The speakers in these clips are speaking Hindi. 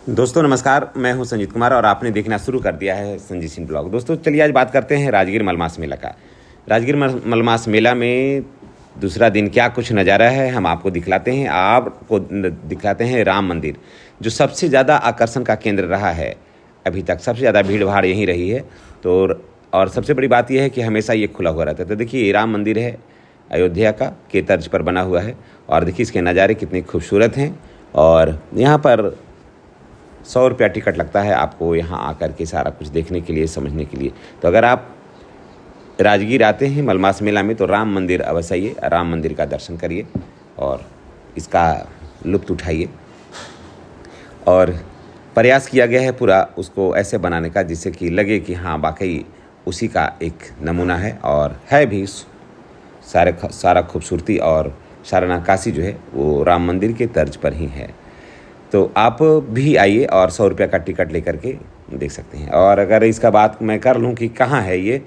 दोस्तों नमस्कार, मैं हूं संजीत कुमार और आपने देखना शुरू कर दिया है संजीत सिंह ब्लॉग। दोस्तों चलिए आज बात करते हैं राजगीर मलमास मेला का। राजगीर मलमास मेला में दूसरा दिन क्या कुछ नज़ारा है हम आपको दिखलाते हैं। आपको दिखलाते हैं राम मंदिर, जो सबसे ज़्यादा आकर्षण का केंद्र रहा है। अभी तक सबसे ज़्यादा भीड़ भाड़ यहीं रही है। तो और सबसे बड़ी बात यह है कि हमेशा ये खुला हुआ रहता है। तो देखिए ये राम मंदिर है, अयोध्या का के तर्ज पर बना हुआ है। और देखिए इसके नज़ारे कितने खूबसूरत हैं। और यहाँ पर 100 रुपया टिकट लगता है आपको यहाँ आकर के सारा कुछ देखने के लिए, समझने के लिए। तो अगर आप राजगीर आते हैं मलमास मेला में तो राम मंदिर अवश्य आइए, राम मंदिर का दर्शन करिए और इसका लुत्फ़ उठाइए। और प्रयास किया गया है पूरा उसको ऐसे बनाने का जिससे कि लगे कि हाँ वाकई उसी का एक नमूना है। और है भी सारा खूबसूरती और सारा नक्काशी जो है वो राम मंदिर के तर्ज पर ही है। तो आप भी आइए और 100 रुपये का टिकट लेकर के देख सकते हैं। और अगर इसका बात मैं कर लूँ कि कहाँ है ये,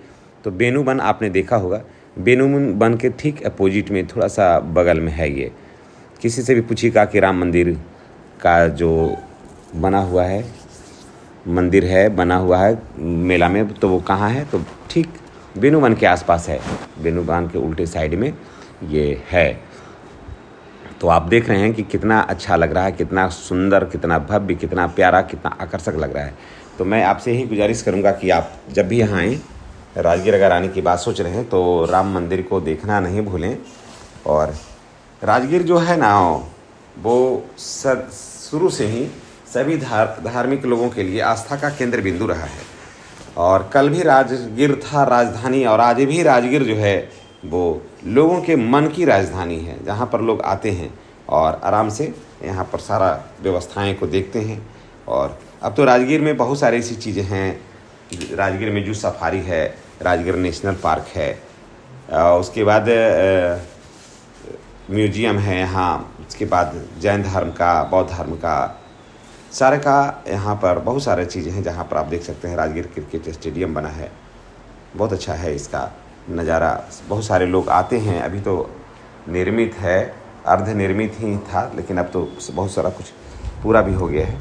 तो बेनू वन आपने देखा होगा। बेनू वन के ठीक अपोजिट में थोड़ा सा बगल में है ये। किसी से भी पूछिएगा कि राम मंदिर का जो बना हुआ है, मंदिर है बना हुआ है मेला में, तो वो कहाँ है, तो ठीक बेनू वन के आसपास है। बेनू वन के उल्टे साइड में ये है। तो आप देख रहे हैं कि कितना अच्छा लग रहा है, कितना सुंदर, कितना भव्य, कितना प्यारा, कितना आकर्षक लग रहा है। तो मैं आपसे ही गुजारिश करूंगा कि आप जब भी यहाँ आएँ, राजगीर अगर आने की बात सोच रहे हैं तो राम मंदिर को देखना नहीं भूलें। और राजगीर जो है ना वो शुरू से ही सभी धार्मिक लोगों के लिए आस्था का केंद्र बिंदु रहा है। और कल भी राजगीर था राजधानी, और आज भी राजगीर जो है वो लोगों के मन की राजधानी है, जहाँ पर लोग आते हैं और आराम से यहाँ पर सारा व्यवस्थाएं को देखते हैं। और अब तो राजगीर में बहुत सारी ऐसी चीज़ें हैं। राजगीर में जू सफारी है, राजगीर नेशनल पार्क है, उसके बाद म्यूजियम है यहाँ, उसके बाद जैन धर्म का, बौद्ध धर्म का, सारे का यहाँ पर बहुत सारे चीज़ें हैं जहाँ पर आप देख सकते हैं। राजगीर क्रिकेट स्टेडियम बना है, बहुत अच्छा है इसका नज़ारा। बहुत सारे लोग आते हैं, अभी तो निर्मित है, अर्ध निर्मित ही था, लेकिन अब तो बहुत सारा कुछ पूरा भी हो गया है,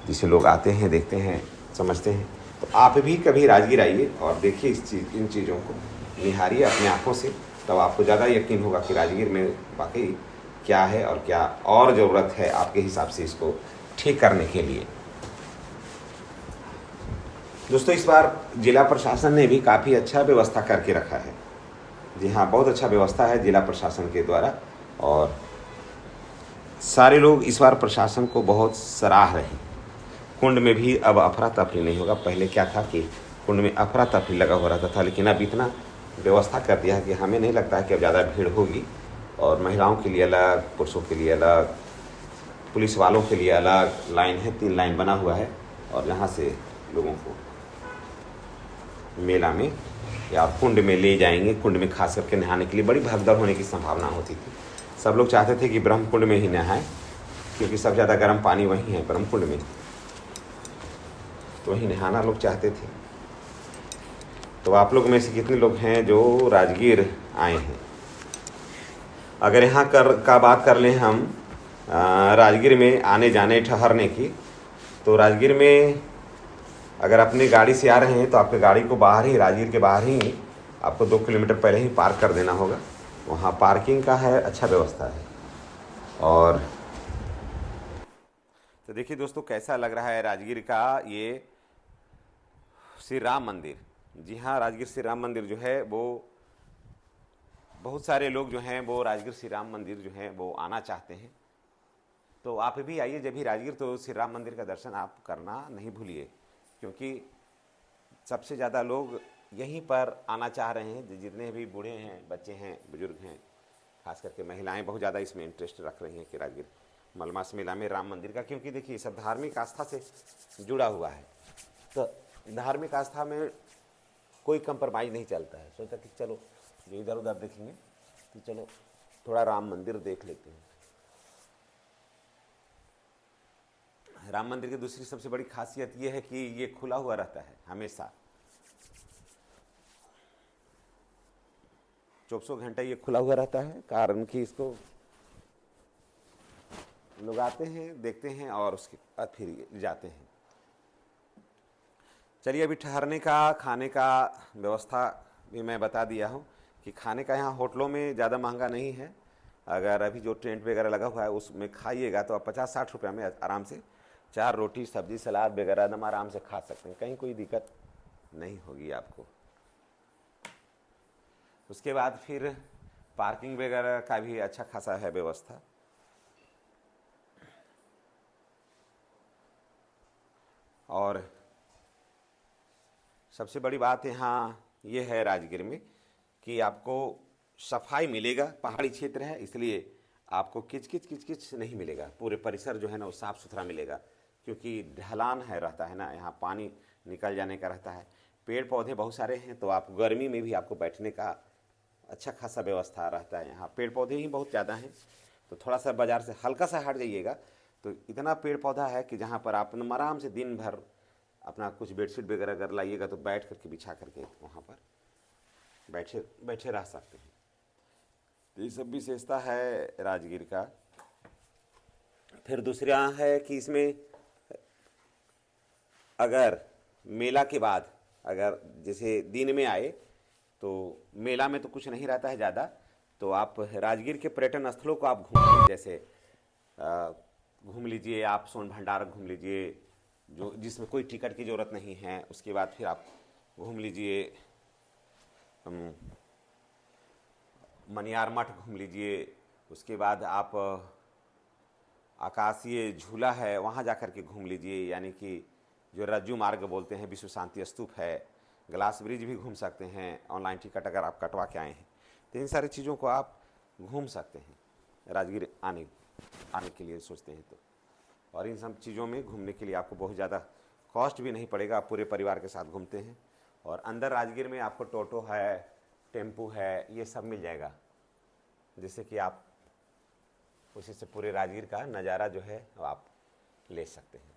जिसे लोग आते हैं, देखते हैं, समझते हैं। तो आप भी कभी राजगीर आइए और देखिए इन चीज़ों को निहारिए अपनी आँखों से, तब आपको ज़्यादा यकीन होगा कि राजगीर में वाकई क्या है और क्या और ज़रूरत है आपके हिसाब से इसको ठीक करने के लिए। दोस्तों इस बार जिला प्रशासन ने भी काफ़ी अच्छा व्यवस्था करके रखा है। जी हाँ, बहुत अच्छा व्यवस्था है जिला प्रशासन के द्वारा। और सारे लोग इस बार प्रशासन को बहुत सराह रहे हैं। कुंड में भी अब अफरा तफरी नहीं होगा। पहले क्या था कि कुंड में अफरा तफरी लगा हो रहता था, लेकिन अब इतना व्यवस्था कर दिया है कि हमें नहीं लगता है कि अब ज़्यादा भीड़ होगी। और महिलाओं के लिए अलग, पुरुषों के लिए अलग, पुलिस वालों के लिए अलग लाइन है, 3 लाइन बना हुआ है। और यहाँ से लोगों को मेला में या कुंड में ले जाएंगे। कुंड में खास करके नहाने के लिए बड़ी भगदड़ होने की संभावना होती थी। सब लोग चाहते थे कि ब्रह्म कुंड में ही नहाएं, क्योंकि सबसे ज़्यादा गर्म पानी वहीं है, ब्रह्म कुंड में, तो वहीं नहाना लोग चाहते थे। तो आप लोग में से कितने लोग हैं जो राजगीर आए हैं? अगर यहाँ का बात कर लें हम राजगीर में आने जाने ठहरने की, तो राजगीर में अगर अपनी गाड़ी से आ रहे हैं तो आपके गाड़ी को बाहर ही, राजगीर के बाहर ही आपको 2 किलोमीटर पहले ही पार्क कर देना होगा। वहाँ पार्किंग का है, अच्छा व्यवस्था है। और तो देखिए दोस्तों कैसा लग रहा है राजगीर का ये श्री राम मंदिर। जी हाँ, राजगीर श्री राम मंदिर जो है वो बहुत सारे लोग जो हैं वो राजगीर श्री राम मंदिर जो है वो आना चाहते हैं। तो आप भी आइए जब भी राजगीर, तो श्री राम मंदिर का दर्शन आप करना नहीं भूलिए, क्योंकि सबसे ज़्यादा लोग यहीं पर आना चाह रहे हैं। जितने भी बूढ़े हैं, बच्चे हैं, बुजुर्ग हैं, खास करके महिलाएं बहुत ज़्यादा इसमें इंटरेस्ट रख रही हैं कि राजगीर मलमास मेला में राम मंदिर का, क्योंकि देखिए सब धार्मिक आस्था से जुड़ा हुआ है। तो धार्मिक आस्था में कोई कंप्रोमाइज़ नहीं चलता है। सोचा कि चलो जो इधर उधर देखेंगे तो चलो थोड़ा राम मंदिर देख लेते हैं। राम मंदिर की दूसरी सबसे बड़ी खासियत ये है कि ये खुला हुआ रहता है हमेशा, 24 घंटे ये खुला हुआ रहता है। कारण कि इसको लोग आते हैं, देखते हैं और उसके बाद फिर जाते हैं। चलिए, अभी ठहरने का, खाने का व्यवस्था भी मैं बता दिया हूँ कि खाने का यहाँ होटलों में ज़्यादा महंगा नहीं है। अगर अभी जो टेंट वगैरह लगा हुआ है उसमें खाइएगा तो आप 50-60 रुपये में आराम से 4 रोटी, सब्जी, सलाद वगैरह एकदम आराम से खा सकते हैं, कहीं कोई दिक्कत नहीं होगी आपको। उसके बाद फिर पार्किंग वगैरह का भी अच्छा खासा है व्यवस्था। और सबसे बड़ी बात यहाँ ये है राजगीर में कि आपको सफाई मिलेगा। पहाड़ी क्षेत्र है इसलिए आपको किचकिच किचकिच नहीं मिलेगा। पूरे परिसर जो है ना वो साफ़ सुथरा मिलेगा, क्योंकि ढलान है रहता है ना, यहाँ पानी निकल जाने का रहता है। पेड़ पौधे बहुत सारे हैं तो आप गर्मी में भी आपको बैठने का अच्छा खासा व्यवस्था रहता है। यहाँ पेड़ पौधे ही बहुत ज़्यादा हैं, तो थोड़ा सा बाज़ार से हल्का सा हट जाइएगा तो इतना पेड़ पौधा है कि जहाँ पर आप आराम से दिन भर अपना कुछ बेडशीट वगैरह अगर लाइएगा तो बैठ करके बिछा करके वहाँ पर बैठे बैठे रह सकते हैं। तो ये सब विशेषता है राजगीर का। फिर दूसरा है कि इसमें अगर मेला के बाद अगर जैसे दिन में आए तो मेला में तो कुछ नहीं रहता है ज़्यादा, तो आप राजगीर के पर्यटन स्थलों को आप घूम, जैसे घूम लीजिए, आप सोन भंडार घूम लीजिए जो जिसमें कोई टिकट की ज़रूरत नहीं है। उसके बाद फिर आप घूम लीजिए मनियार मठ घूम लीजिए। उसके बाद आप आकाशीय झूला है वहाँ जा कर के घूम लीजिए, यानी कि जो रज्जू मार्ग बोलते हैं, विश्व शांति स्तूप है, ग्लास ब्रिज भी घूम सकते हैं ऑनलाइन टिकट अगर आप कटवा के आए हैं। तो इन सारी चीज़ों को आप घूम सकते हैं राजगीर आने के लिए सोचते हैं तो। और इन सब चीज़ों में घूमने के लिए आपको बहुत ज़्यादा कॉस्ट भी नहीं पड़ेगा, आप पूरे परिवार के साथ घूमते हैं। और अंदर राजगीर में आपको टोटो है, टेम्पू है, ये सब मिल जाएगा, जिससे कि आप उसी से पूरे राजगीर का नज़ारा जो है वो आप ले सकते हैं।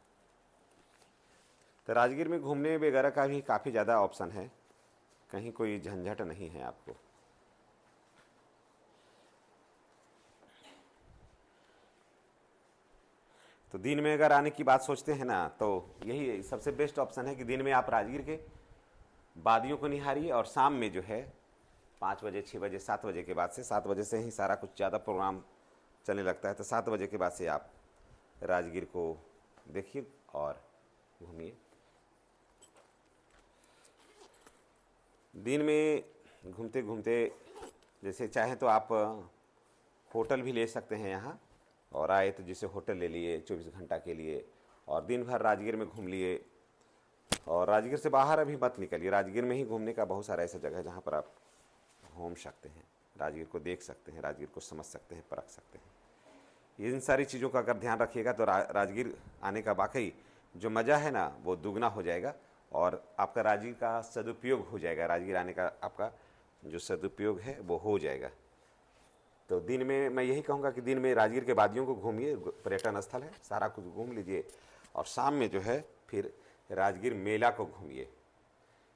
तो राजगीर में घूमने वगैरह का भी काफ़ी ज़्यादा ऑप्शन है, कहीं कोई झंझट नहीं है आपको। तो दिन में अगर आने की बात सोचते हैं ना तो यही सबसे बेस्ट ऑप्शन है कि दिन में आप राजगीर के वादियों को निहारिए और शाम में जो है 5 बजे, 6 बजे, 7 बजे के बाद से, 7 बजे से ही सारा कुछ ज़्यादा प्रोग्राम चलने लगता है, तो 7 बजे के बाद से आप राजगीर को देखिए और घूमिए। दिन में घूमते घूमते जैसे चाहें तो आप होटल भी ले सकते हैं यहाँ, और आए तो जैसे होटल ले लिए 24 घंटा के लिए और दिन भर राजगीर में घूम लिए। और राजगीर से बाहर अभी मत निकलिए, राजगीर में ही घूमने का बहुत सारा ऐसा जगह है जहाँ पर आप घूम सकते हैं, राजगीर को देख सकते हैं, राजगीर को समझ सकते हैं, परख सकते हैं। इन सारी चीज़ों का अगर ध्यान रखिएगा तो राजगीर आने का वाकई जो मज़ा है ना वो दुगना हो जाएगा और आपका राजगीर का सदुपयोग हो जाएगा। राजगीर आने का आपका जो सदुपयोग है वो हो जाएगा। तो दिन में मैं यही कहूँगा कि दिन में राजगीर के वादियों को घूमिए, पर्यटन स्थल है, सारा कुछ घूम लीजिए। और शाम में जो है फिर राजगीर मेला को घूमिए।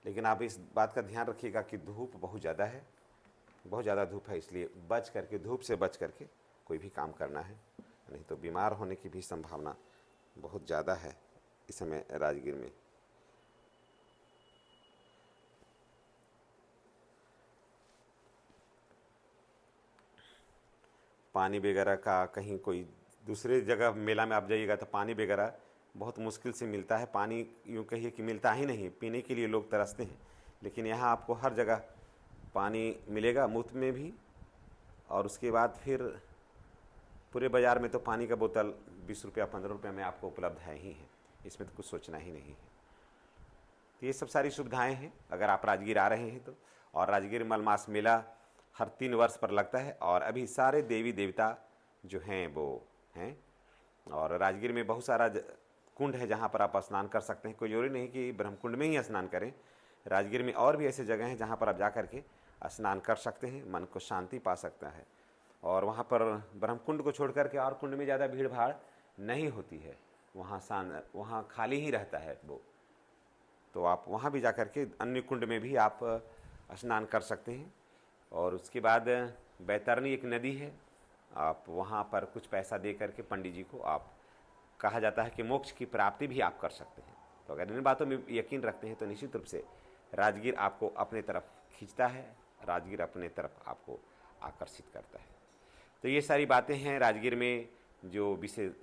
लेकिन आप इस बात का ध्यान रखिएगा कि धूप बहुत ज़्यादा है, बहुत ज़्यादा धूप है, इसलिए बच करके, धूप से बच करके कोई भी काम करना है, नहीं तो बीमार होने की भी संभावना बहुत ज़्यादा है इस समय राजगीर में। पानी वगैरह का कहीं कोई दूसरे जगह मेला में आप जाइएगा तो पानी वगैरह बहुत मुश्किल से मिलता है। पानी यूँ कहिए कि मिलता ही नहीं, पीने के लिए लोग तरसते हैं। लेकिन यहाँ आपको हर जगह पानी मिलेगा मुफ्त में भी। और उसके बाद फिर पूरे बाज़ार में तो पानी का बोतल 20 रुपया 15 रुपये में आपको उपलब्ध है ही है, इसमें तो कुछ सोचना ही नहीं है। तो ये सब सारी सुविधाएं हैं अगर आप राजगीर आ रहे हैं तो। और राजगीर मलमास मेला हर 3 वर्ष पर लगता है और अभी सारे देवी देवता जो हैं वो हैं। और राजगीर में बहुत सारा कुंड है जहाँ पर आप स्नान कर सकते हैं, कोई जरूरी नहीं कि ब्रह्मकुंड में ही स्नान करें। राजगीर में और भी ऐसे जगह हैं जहाँ पर आप जा कर के स्नान कर सकते हैं, मन को शांति पा सकता है। और वहाँ पर ब्रह्मकुंड को छोड़ कर के और कुंड में ज़्यादा भीड़ भाड़ नहीं होती है, वहाँ खाली ही रहता है वो। तो आप वहाँ भी जा कर के अन्य कुंड में भी आप स्नान कर सकते हैं। और उसके बाद बैतरनी एक नदी है, आप वहाँ पर कुछ पैसा दे करके पंडित जी को आप, कहा जाता है कि मोक्ष की प्राप्ति भी आप कर सकते हैं। तो अगर इन बातों में यकीन रखते हैं तो निश्चित रूप से राजगीर आपको अपने तरफ खींचता है, राजगीर अपने तरफ आपको आकर्षित करता है। तो ये सारी बातें हैं राजगीर में, जो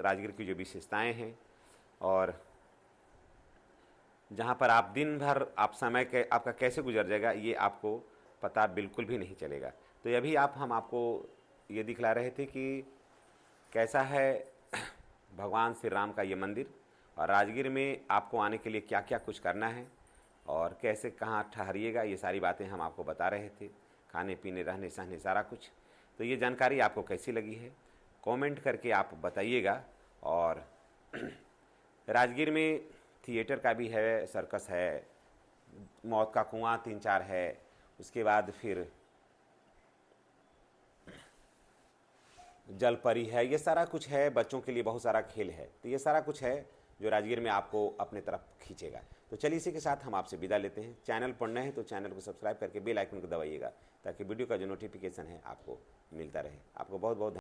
राजगीर की जो विशेषताएं हैं, और जहाँ पर आप दिन भर आप समय आपका कैसे गुजर जाएगा ये आपको पता बिल्कुल भी नहीं चलेगा। तो अभी हम आपको ये दिखला रहे थे कि कैसा है भगवान श्री राम का ये मंदिर, और राजगीर में आपको आने के लिए क्या क्या कुछ करना है और कैसे कहाँ ठहरिएगा, ये सारी बातें हम आपको बता रहे थे, खाने पीने रहने सहने सारा कुछ। तो ये जानकारी आपको कैसी लगी है कमेंट करके आप बताइएगा। और राजगीर में थिएटर का भी है, सर्कस है, मौत का कुआं 3-4 है, उसके बाद फिर जलपरी है, ये सारा कुछ है, बच्चों के लिए बहुत सारा खेल है। तो ये सारा कुछ है जो राजगीर में आपको अपने तरफ खींचेगा। तो चलिए इसी के साथ हम आपसे विदा लेते हैं। चैनल पर नए हैं तो चैनल को सब्सक्राइब करके बेल आइकन को दबाइएगा ताकि वीडियो का जो नोटिफिकेशन है आपको मिलता रहे। आपको बहुत बहुत